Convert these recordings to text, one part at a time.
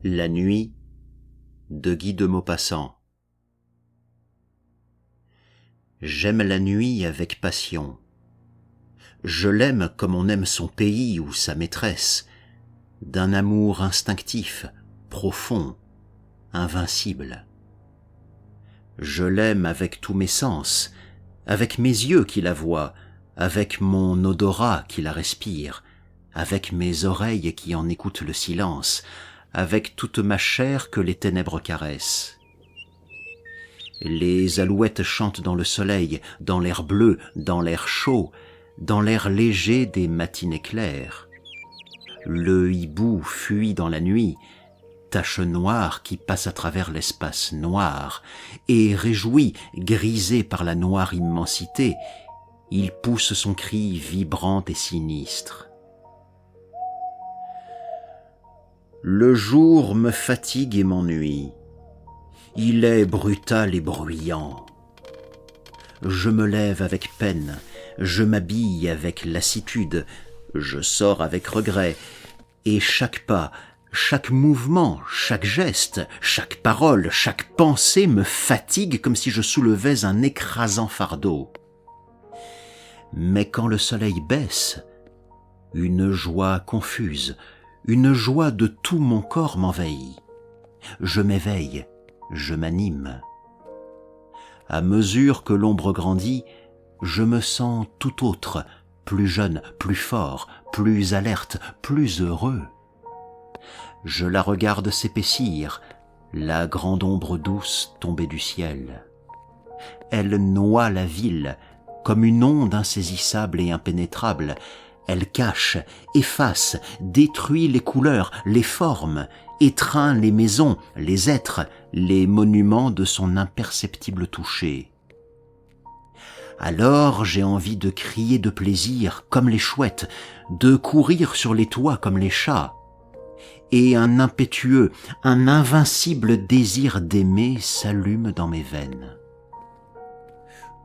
La nuit de Guy de Maupassant. J'aime la nuit avec passion. Je l'aime comme on aime son pays ou sa maîtresse, d'un amour instinctif, profond, invincible. Je l'aime avec tous mes sens, avec mes yeux qui la voient, avec mon odorat qui la respire, avec mes oreilles qui en écoutent le silence, avec toute ma chair que les ténèbres caressent. Les alouettes chantent dans le soleil, dans l'air bleu, dans l'air chaud, dans l'air léger des matinées claires. Le hibou fuit dans la nuit, tache noire qui passe à travers l'espace noir, et réjoui, grisé par la noire immensité, il pousse son cri vibrant et sinistre. Le jour me fatigue et m'ennuie. Il est brutal et bruyant. Je me lève avec peine, je m'habille avec lassitude, je sors avec regret, et chaque pas, chaque mouvement, chaque geste, chaque parole, chaque pensée me fatigue comme si je soulevais un écrasant fardeau. Mais quand le soleil baisse, une joie confuse, une joie de tout mon corps m'envahit. Je m'éveille, je m'anime. À mesure que l'ombre grandit, je me sens tout autre, plus jeune, plus fort, plus alerte, plus heureux. Je la regarde s'épaissir, la grande ombre douce tombée du ciel. Elle noie la ville, comme une onde insaisissable et impénétrable. Elle cache, efface, détruit les couleurs, les formes, étreint les maisons, les êtres, les monuments de son imperceptible toucher. Alors j'ai envie de crier de plaisir comme les chouettes, de courir sur les toits comme les chats. Et un impétueux, un invincible désir d'aimer s'allume dans mes veines.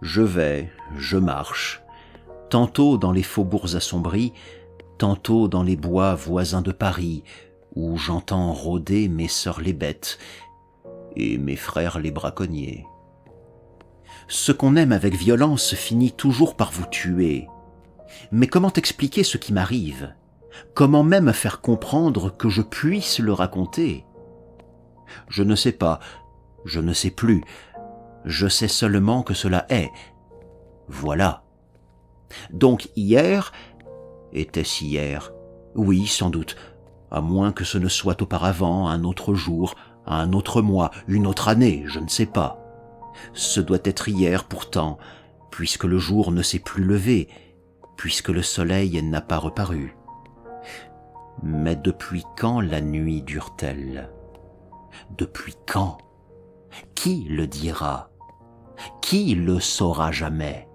Je marche, tantôt dans les faubourgs assombris, tantôt dans les bois voisins de Paris, où j'entends rôder mes sœurs les bêtes et mes frères les braconniers. Ce qu'on aime avec violence finit toujours par vous tuer. Mais comment expliquer ce qui m'arrive ? Comment même faire comprendre que je puisse le raconter ? Je ne sais pas, je ne sais plus, je sais seulement que cela est. Voilà. Donc hier, était-ce hier ? Oui, sans doute, à moins que ce ne soit auparavant, un autre jour, un autre mois, une autre année, je ne sais pas. Ce doit être hier pourtant, puisque le jour ne s'est plus levé, puisque le soleil n'a pas reparu. Mais depuis quand la nuit dure-t-elle ? Depuis quand ? Qui le dira ? Qui le saura jamais ?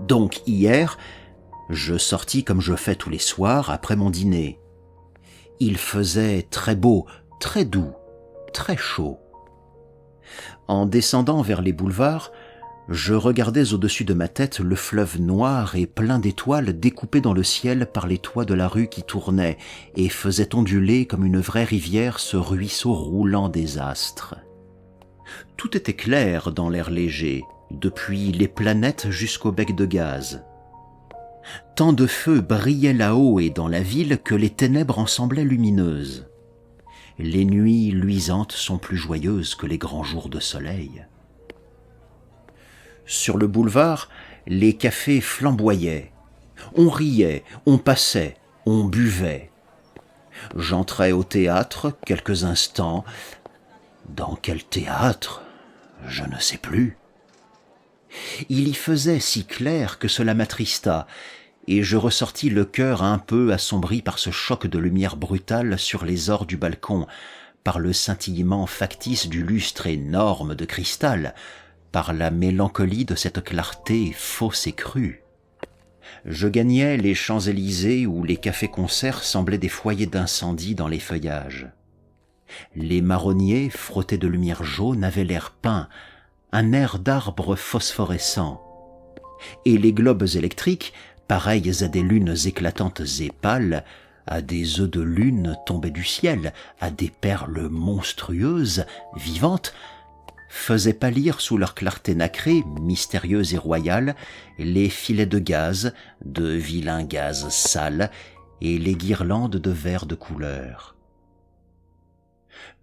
Donc hier, je sortis comme je fais tous les soirs après mon dîner. Il faisait très beau, très doux, très chaud. En descendant vers les boulevards, je regardais au-dessus de ma tête le fleuve noir et plein d'étoiles découpé dans le ciel par les toits de la rue qui tournaient et faisaient onduler comme une vraie rivière ce ruisseau roulant des astres. Tout était clair dans l'air léger, depuis les planètes jusqu'au bec de gaz. Tant de feux brillaient là-haut et dans la ville que les ténèbres en semblaient lumineuses. Les nuits luisantes sont plus joyeuses que les grands jours de soleil. Sur le boulevard, les cafés flamboyaient. On riait, on passait, on buvait. J'entrais au théâtre quelques instants. Dans quel théâtre ? Je ne sais plus. Il y faisait si clair que cela m'attrista, et je ressortis le cœur un peu assombri par ce choc de lumière brutale sur les ors du balcon, par le scintillement factice du lustre énorme de cristal, par la mélancolie de cette clarté fausse et crue. Je gagnais les Champs-Élysées où les cafés-concerts semblaient des foyers d'incendie dans les feuillages. Les marronniers, frottés de lumière jaune, avaient l'air peint, un air d'arbres phosphorescents. Et les globes électriques, pareils à des lunes éclatantes et pâles, à des œufs de lune tombés du ciel, à des perles monstrueuses, vivantes, faisaient pâlir sous leur clarté nacrée, mystérieuse et royale, les filets de gaz, de vilains gaz sales, et les guirlandes de verres de couleur.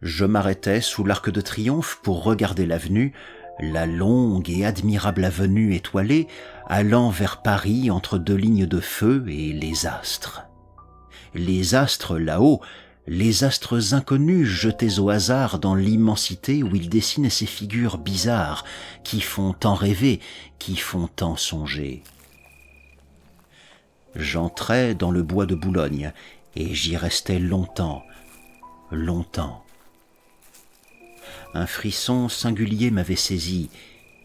Je m'arrêtais sous l'Arc de Triomphe pour regarder l'avenue, la longue et admirable avenue étoilée, allant vers Paris entre deux lignes de feu et les astres. Les astres là-haut, les astres inconnus jetés au hasard dans l'immensité où ils dessinent ces figures bizarres qui font tant rêver, qui font tant songer. J'entrais dans le bois de Boulogne et j'y restais longtemps, longtemps. Un frisson singulier m'avait saisi,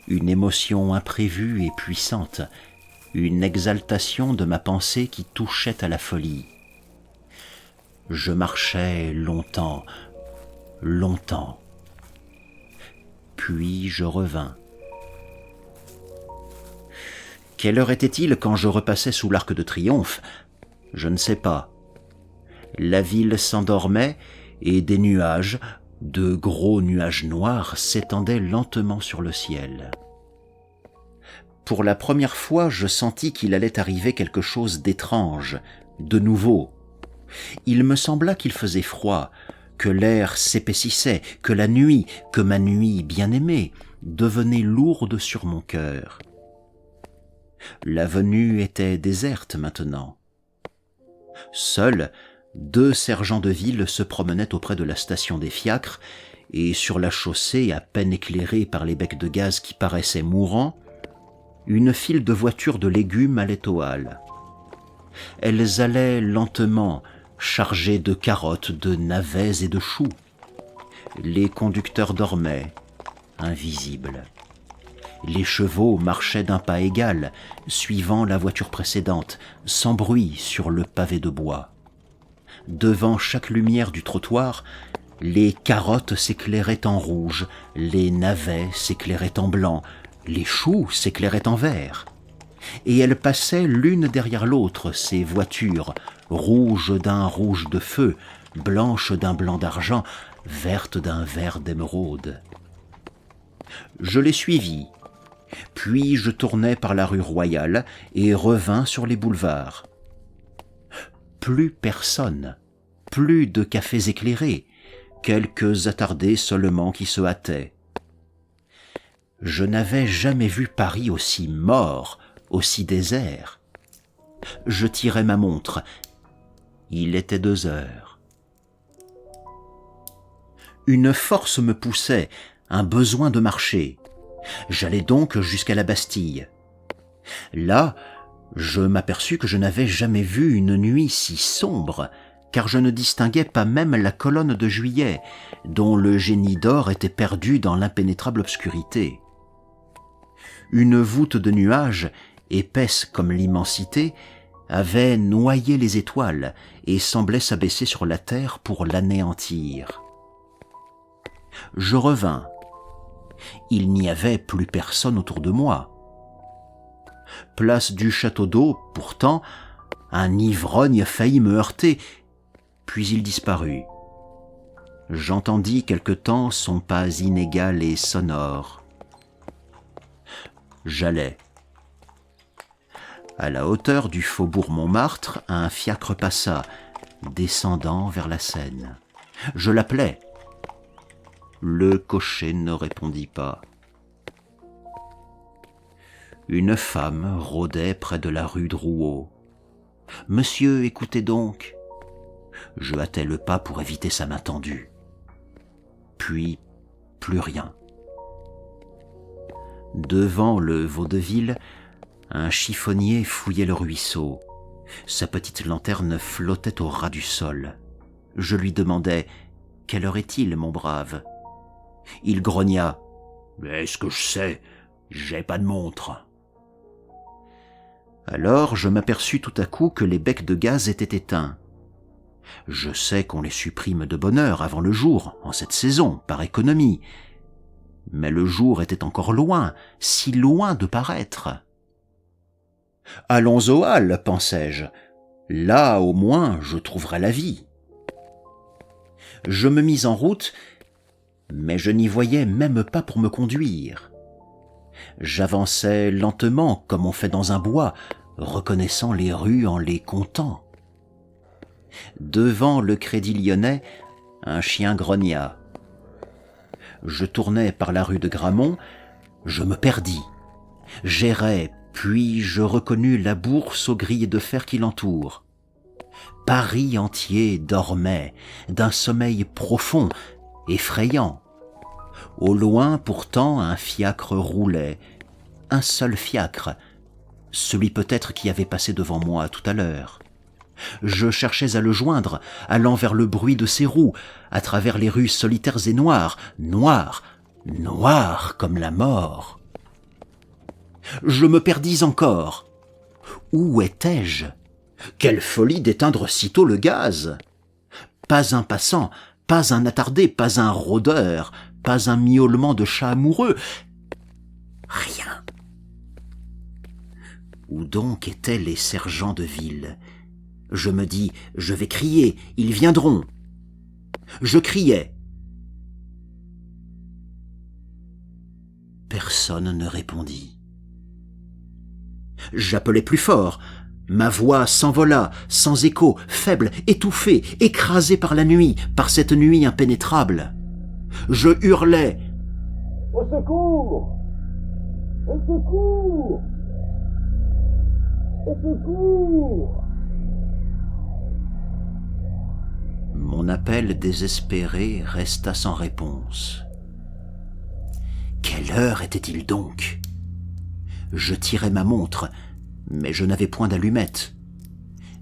une émotion imprévue et puissante, une exaltation de ma pensée qui touchait à la folie. Je marchais longtemps, longtemps. Puis je revins. Quelle heure était-il quand je repassais sous l'Arc de Triomphe? Je ne sais pas. La ville s'endormait et des nuages, de gros nuages noirs, s'étendaient lentement sur le ciel. Pour la première fois, je sentis qu'il allait arriver quelque chose d'étrange, de nouveau. Il me sembla qu'il faisait froid, que l'air s'épaississait, que la nuit, que ma nuit bien-aimée, devenait lourde sur mon cœur. L'avenue était déserte maintenant. Seuls, 2 sergents de ville se promenaient auprès de la station des fiacres, et sur la chaussée, à peine éclairée par les becs de gaz qui paraissaient mourants, une file de voitures de légumes allait aux halles. Elles allaient lentement, chargées de carottes, de navets et de choux. Les conducteurs dormaient, invisibles. Les chevaux marchaient d'un pas égal, suivant la voiture précédente, sans bruit sur le pavé de bois. Devant chaque lumière du trottoir, les carottes s'éclairaient en rouge, les navets s'éclairaient en blanc, les choux s'éclairaient en vert. Et elles passaient l'une derrière l'autre, ces voitures, rouges d'un rouge de feu, blanches d'un blanc d'argent, vertes d'un vert d'émeraude. Je les suivis, puis je tournai par la rue Royale et revins sur les boulevards. Plus personne, plus de cafés éclairés, quelques attardés seulement qui se hâtaient. Je n'avais jamais vu Paris aussi mort, aussi désert. Je tirai ma montre. Il était 2 heures. Une force me poussait, un besoin de marcher. J'allais donc jusqu'à la Bastille. Là, je m'aperçus que je n'avais jamais vu une nuit si sombre, car je ne distinguais pas même la colonne de Juillet, dont le génie d'or était perdu dans l'impénétrable obscurité. Une voûte de nuages, épaisse comme l'immensité, avait noyé les étoiles et semblait s'abaisser sur la terre pour l'anéantir. Je revins. Il n'y avait plus personne autour de moi. Place du Château d'Eau, pourtant, un ivrogne faillit me heurter, puis il disparut. J'entendis quelque temps son pas inégal et sonore. J'allais. À la hauteur du faubourg Montmartre, un fiacre passa, descendant vers la Seine. Je l'appelai. Le cocher ne répondit pas. Une femme rôdait près de la rue Drouot. « Monsieur, écoutez donc !» Je hâtai le pas pour éviter sa main tendue. Puis, plus rien. Devant le vaudeville, un chiffonnier fouillait le ruisseau. Sa petite lanterne flottait au ras du sol. Je lui demandai « Quelle heure est-il, mon brave ?» Il grogna « Est-ce que je sais? J'ai pas de montre. » Alors je m'aperçus tout à coup que les becs de gaz étaient éteints. Je sais qu'on les supprime de bonne heure avant le jour, en cette saison, par économie. Mais le jour était encore loin, si loin de paraître. « Allons aux halles, pensai-je. Là, au moins, je trouverai la vie. Je me mis en route, mais je n'y voyais même pas pour me conduire. J'avançais lentement, comme on fait dans un bois, reconnaissant les rues en les comptant. Devant le Crédit Lyonnais, un chien grogna. Je tournais par la rue de Gramont, je me perdis. J'errais, puis je reconnus la bourse aux grilles de fer qui l'entourent. Paris entier dormait d'un sommeil profond, effrayant. Au loin, pourtant, un fiacre roulait, un seul fiacre, celui peut-être qui avait passé devant moi tout à l'heure. Je cherchais à le joindre, allant vers le bruit de ses roues, à travers les rues solitaires et noires, noires, noires comme la mort. Je me perdis encore. Où étais-je? Quelle folie d'éteindre sitôt le gaz! Pas un passant, pas un attardé, pas un rôdeur, pas un miaulement de chat amoureux. Rien. Où donc étaient les sergents de ville? Je me dis, je vais crier, ils viendront. Je criais. Personne ne répondit. J'appelais plus fort. Ma voix s'envola, sans écho, faible, étouffée, écrasée par la nuit, par cette nuit impénétrable. Je hurlais. Au secours! Au secours! Au secours! Mon appel désespéré resta sans réponse. Quelle heure était-il donc? Je tirai ma montre, mais je n'avais point d'allumette.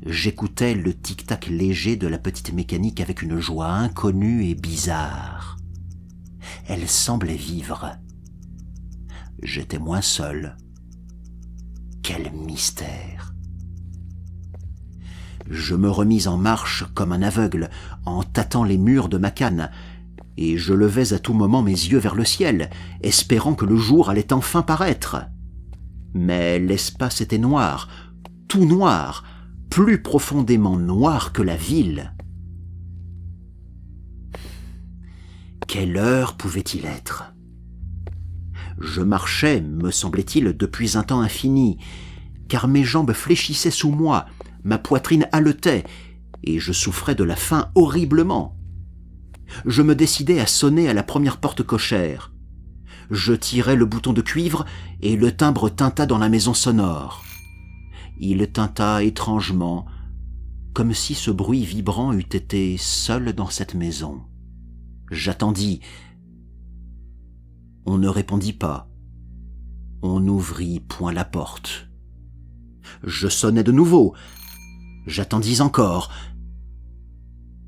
J'écoutais le tic-tac léger de la petite mécanique avec une joie inconnue et bizarre. Elle semblait vivre. J'étais moins seul. Quel mystère! Je me remis en marche comme un aveugle, en tâtant les murs de ma canne, et je levais à tout moment mes yeux vers le ciel, espérant que le jour allait enfin paraître. Mais l'espace était noir, tout noir, plus profondément noir que la ville. Quelle heure pouvait-il être? Je marchais, me semblait-il, depuis un temps infini, car mes jambes fléchissaient sous moi, ma poitrine haletait, et je souffrais de la faim horriblement. Je me décidai à sonner à la première porte cochère. Je tirai le bouton de cuivre, et le timbre tinta dans la maison sonore. Il tinta étrangement, comme si ce bruit vibrant eût été seul dans cette maison. J'attendis. On ne répondit pas. On n'ouvrit point la porte. Je sonnai de nouveau. J'attendis encore.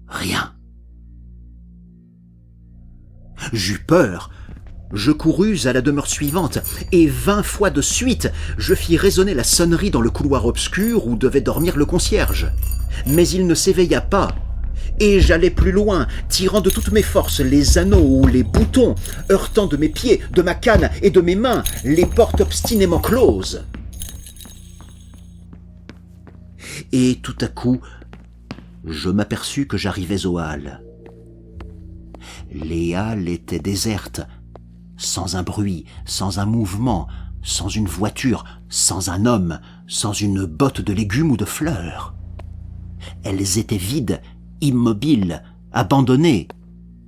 Rien. J'eus peur. Je courus à la demeure suivante, et 20 fois de suite, je fis résonner la sonnerie dans le couloir obscur où devait dormir le concierge. Mais il ne s'éveilla pas. Et j'allais plus loin, tirant de toutes mes forces les anneaux ou les boutons, heurtant de mes pieds, de ma canne et de mes mains les portes obstinément closes. Et tout à coup, je m'aperçus que j'arrivais aux halles. Les halles étaient désertes, sans un bruit, sans un mouvement, sans une voiture, sans un homme, sans une botte de légumes ou de fleurs. Elles étaient vides, immobiles, abandonnées,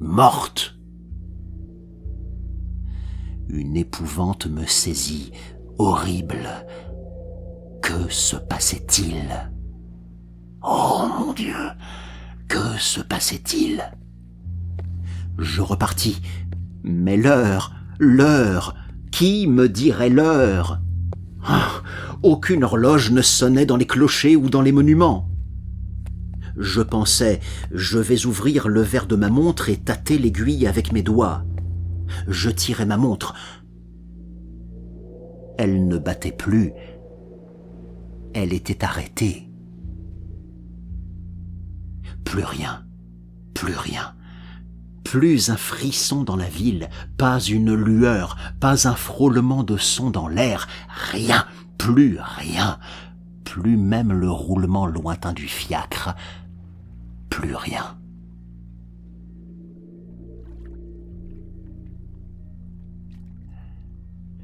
mortes. Une épouvante me saisit, horrible. Que se passait-il? Oh mon Dieu, que se passait-il? Je repartis, mais l'heure, qui me dirait l'heure? Aucune horloge ne sonnait dans les clochers ou dans les monuments. Je pensais, je vais ouvrir le verre de ma montre et tâter l'aiguille avec mes doigts. Je tirai ma montre. Elle ne battait plus. Elle était arrêtée. Plus rien, plus rien. Plus un frisson dans la ville, pas une lueur, pas un frôlement de son dans l'air, rien, plus rien, plus même le roulement lointain du fiacre, plus rien.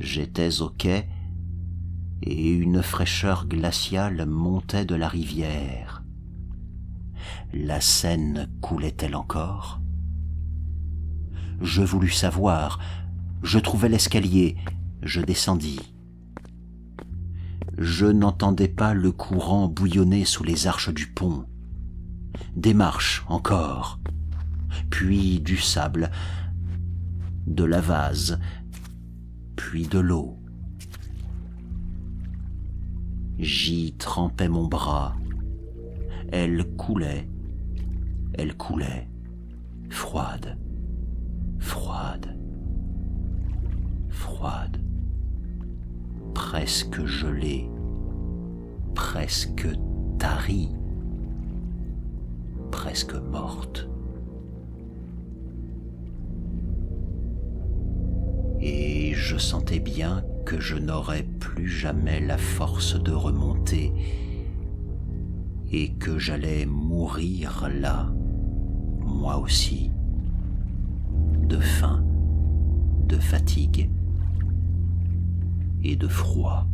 J'étais au quai et une fraîcheur glaciale montait de la rivière. La Seine coulait-elle encore? Je voulus savoir, je trouvai l'escalier, je descendis. Je n'entendais pas le courant bouillonner sous les arches du pont. Des marches encore, puis du sable, de la vase, puis de l'eau. J'y trempais mon bras. Elle coulait, froide, froide, froide, presque gelée, presque tarie, presque morte. Et je sentais bien que je n'aurais plus jamais la force de remonter et que j'allais mourir là, moi aussi, de faim, de fatigue et de froid.